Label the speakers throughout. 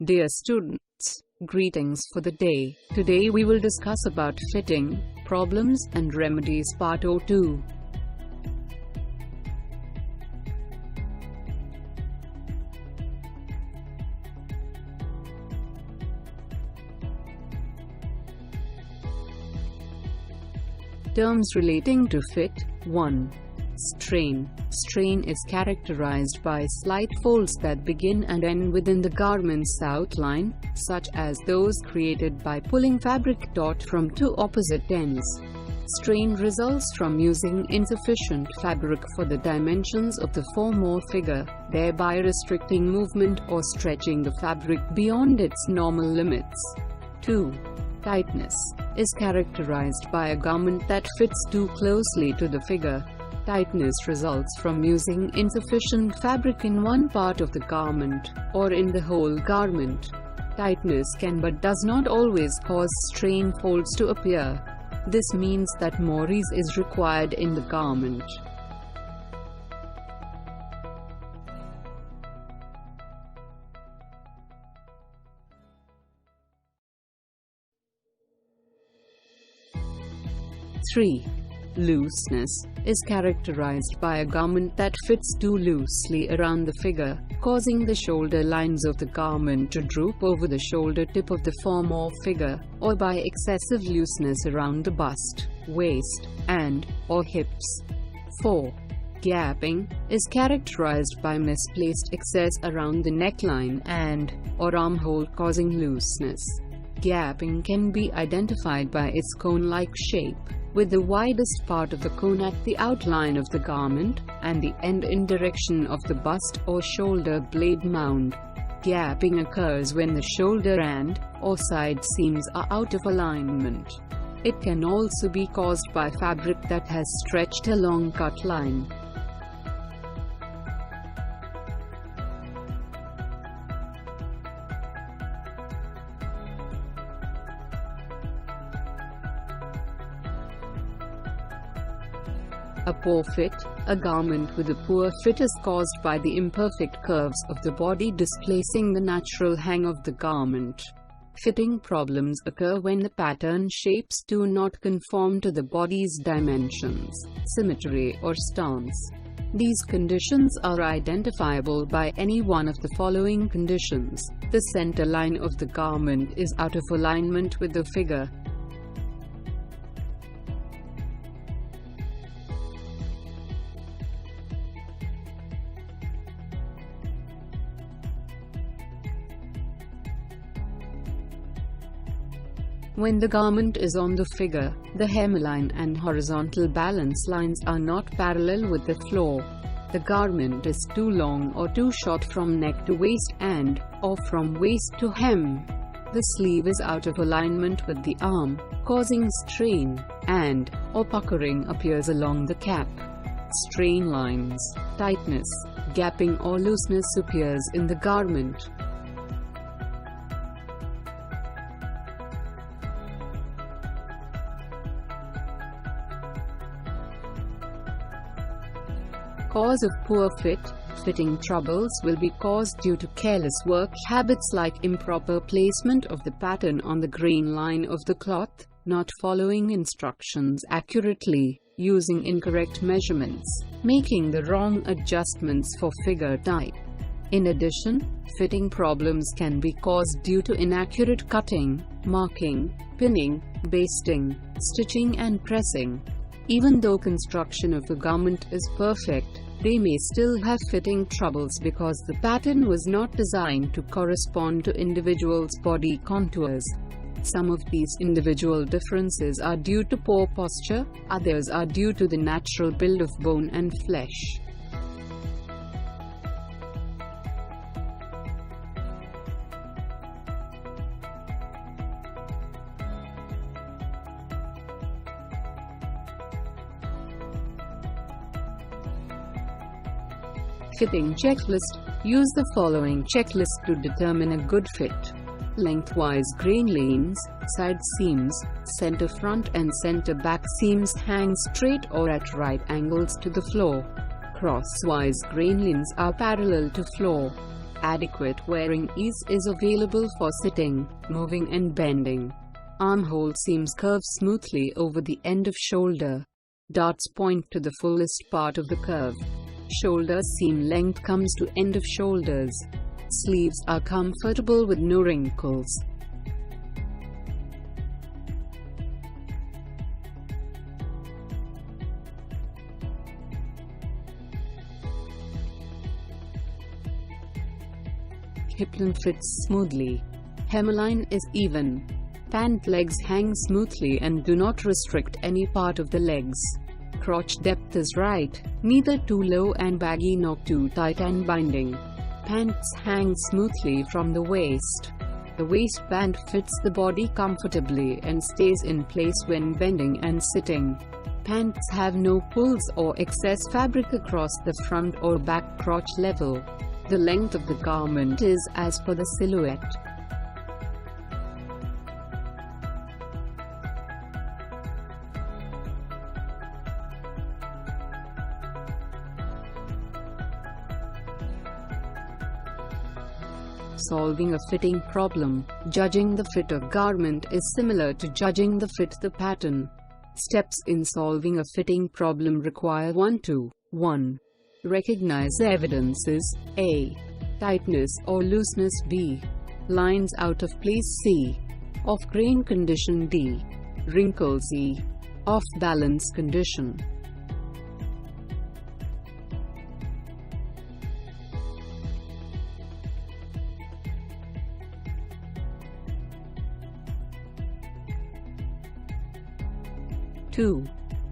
Speaker 1: Dear students, greetings for the day. Today we will discuss about fitting, problems and remedies part 02. Terms relating to fit. 1. Strain. Strain is characterized by slight folds that begin and end within the garment's outline, such as those created by pulling fabric taut from two opposite ends. Strain results from using insufficient fabric for the dimensions of the form or figure, thereby restricting movement or stretching the fabric beyond its normal limits. 2. Tightness is characterized by a garment that fits too closely to the figure. Tightness results from using insufficient fabric in one part of the garment, or in the whole garment. Tightness can but does not always cause strain folds to appear. This means that more ease is required in the garment. Three. Looseness is characterized by a garment that fits too loosely around the figure, causing the shoulder lines of the garment to droop over the shoulder tip of the form or figure, or by excessive looseness around the bust, waist, and/or hips. 4. Gapping is characterized by misplaced excess around the neckline and/or armhole causing looseness. Gapping can be identified by its cone-like shape, with the widest part of the cone at the outline of the garment, and the end in direction of the bust or shoulder blade mound. Gapping occurs when the shoulder and/or side seams are out of alignment. It can also be caused by fabric that has stretched along cut line. A poor fit. A garment with a poor fit is caused by the imperfect curves of the body displacing the natural hang of the garment. Fitting problems occur when the pattern shapes do not conform to the body's dimensions, symmetry or stance. These conditions are identifiable by any one of the following conditions. The center line of the garment is out of alignment with the figure. When the garment is on the figure, the hemline and horizontal balance lines are not parallel with the floor. The garment is too long or too short from neck to waist and/or from waist to hem. The sleeve is out of alignment with the arm, causing strain, and/or puckering appears along the cap. Strain lines, tightness, gapping or looseness appears in the garment. Cause of poor fit. Fitting troubles will be caused due to careless work habits like improper placement of the pattern on the grain line of the cloth, not following instructions accurately, using incorrect measurements, making the wrong adjustments for figure type. In addition, fitting problems can be caused due to inaccurate cutting, marking, pinning, basting, stitching and pressing. Even though construction of a garment is perfect, they may still have fitting troubles because the pattern was not designed to correspond to individuals' body contours. Some of these individual differences are due to poor posture, others are due to the natural build of bone and flesh. Fitting checklist. Use the following checklist to determine a good fit. Lengthwise grain lanes, side seams, center front and center back seams hang straight or at right angles to the floor. Crosswise grain lanes are parallel to floor. Adequate wearing ease is available for sitting, moving and bending. Armhole seams curve smoothly over the end of shoulder. Darts point to the fullest part of the curve. Shoulder seam length comes to end of shoulders. Sleeves are comfortable with no wrinkles. Hipline fits smoothly. Hemline is even. Pant legs hang smoothly and do not restrict any part of the legs. Crotch depth is right, neither too low and baggy nor too tight and binding. Pants hang smoothly from the waist. The waistband fits the body comfortably and stays in place when bending and sitting. Pants have no pulls or excess fabric across the front or back crotch level. The length of the garment is as per the silhouette. Solving a fitting problem. Judging the fit of garment is similar to judging the fit of the pattern. Steps in solving a fitting problem require 1. Recognize evidences. A. Tightness or looseness. B. Lines out of place. C. Off-grain condition. D. Wrinkles. E. Off-balance condition. Two.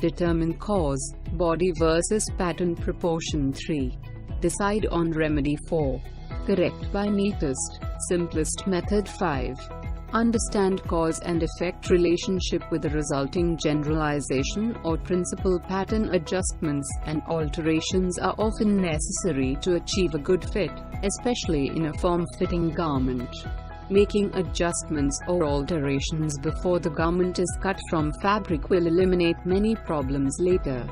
Speaker 1: Determine cause, body versus pattern proportion. 3. Decide on remedy. 4. Correct by neatest, simplest method. 5. Understand cause and effect relationship with the resulting generalization or principal. Pattern adjustments and alterations are often necessary to achieve a good fit, especially in a form-fitting garment. Making adjustments or alterations before the garment is cut from fabric will eliminate many problems later.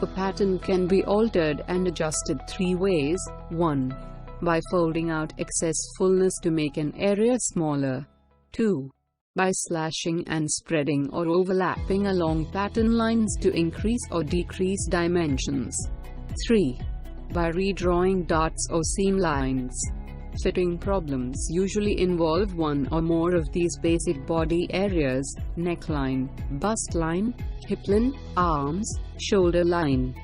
Speaker 1: A pattern can be altered and adjusted 3 ways. 1. By folding out excess fullness to make an area smaller. 2. By slashing and spreading or overlapping along pattern lines to increase or decrease dimensions. 3. By redrawing darts or seam lines. Fitting problems usually involve one or more of these basic body areas: neckline, bust line, hip line, arms, shoulder line.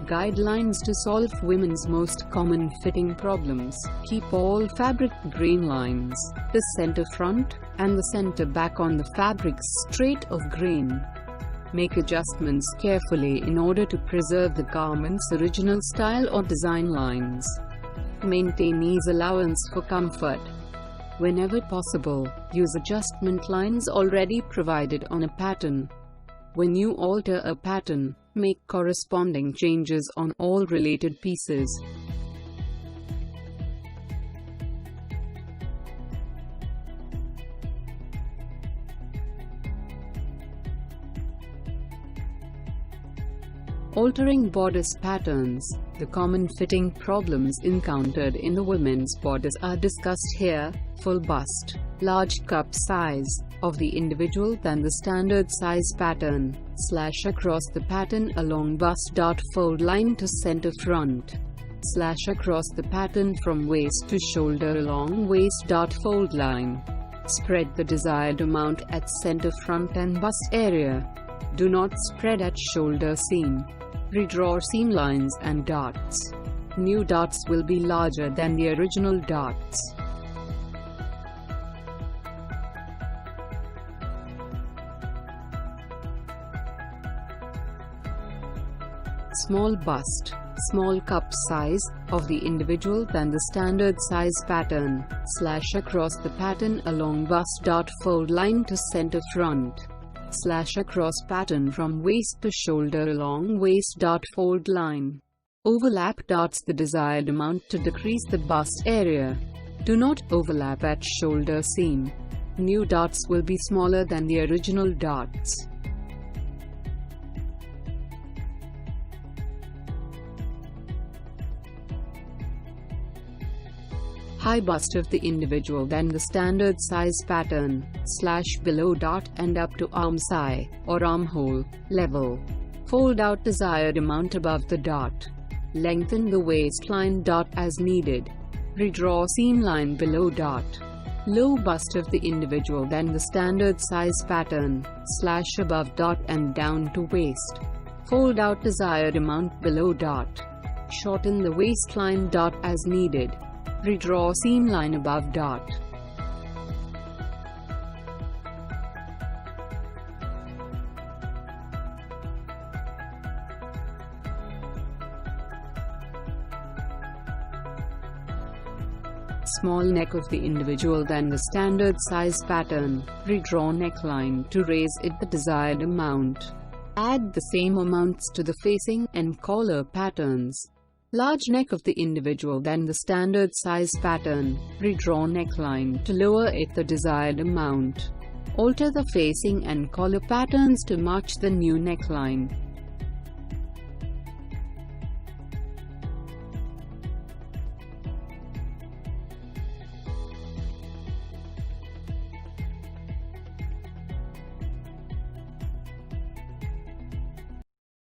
Speaker 1: Guidelines to solve women's most common fitting problems. Keep all fabric grain lines, the center front, and the center back on the fabric straight of grain. Make adjustments carefully in order to preserve the garment's original style or design lines. Maintain ease allowance for comfort. Whenever possible, use adjustment lines already provided on a pattern. When you alter a pattern, make corresponding changes on all related pieces. Altering bodice patterns. The common fitting problems encountered in the women's bodice are discussed here: full bust, large cup size of the individual than the standard size pattern, slash across the pattern along bust. Fold line to center front, slash across the pattern from waist to shoulder along waist. Fold line. Spread the desired amount at center front and bust area. Do not spread at shoulder seam. Redraw seam lines and darts. New darts will be larger than the original darts. Small bust. Small cup size of the individual than the standard size pattern. Slash across the pattern along bust. Fold line to center front. Slash across pattern from waist to shoulder along waist. Fold line. Overlap dots the desired amount to decrease the bust area. Do not overlap at shoulder seam. New dots will be smaller than the original dots. High bust of the individual than the standard size pattern. Slash below. And up to arm side or armhole level. Fold out desired amount above the dot. Lengthen the waistline. As needed. Redraw seam line below. Low bust of the individual than the standard size pattern. Slash above. And down to waist. Fold out desired amount below. Shorten the waistline. As needed. Redraw seam line above. Small neck of the individual than the standard size pattern. Redraw neckline to raise it the desired amount. Add the same amounts to the facing and collar patterns. Large neck of the individual than the standard size pattern. Redraw neckline to lower it the desired amount. Alter the facing and collar patterns to match the new neckline.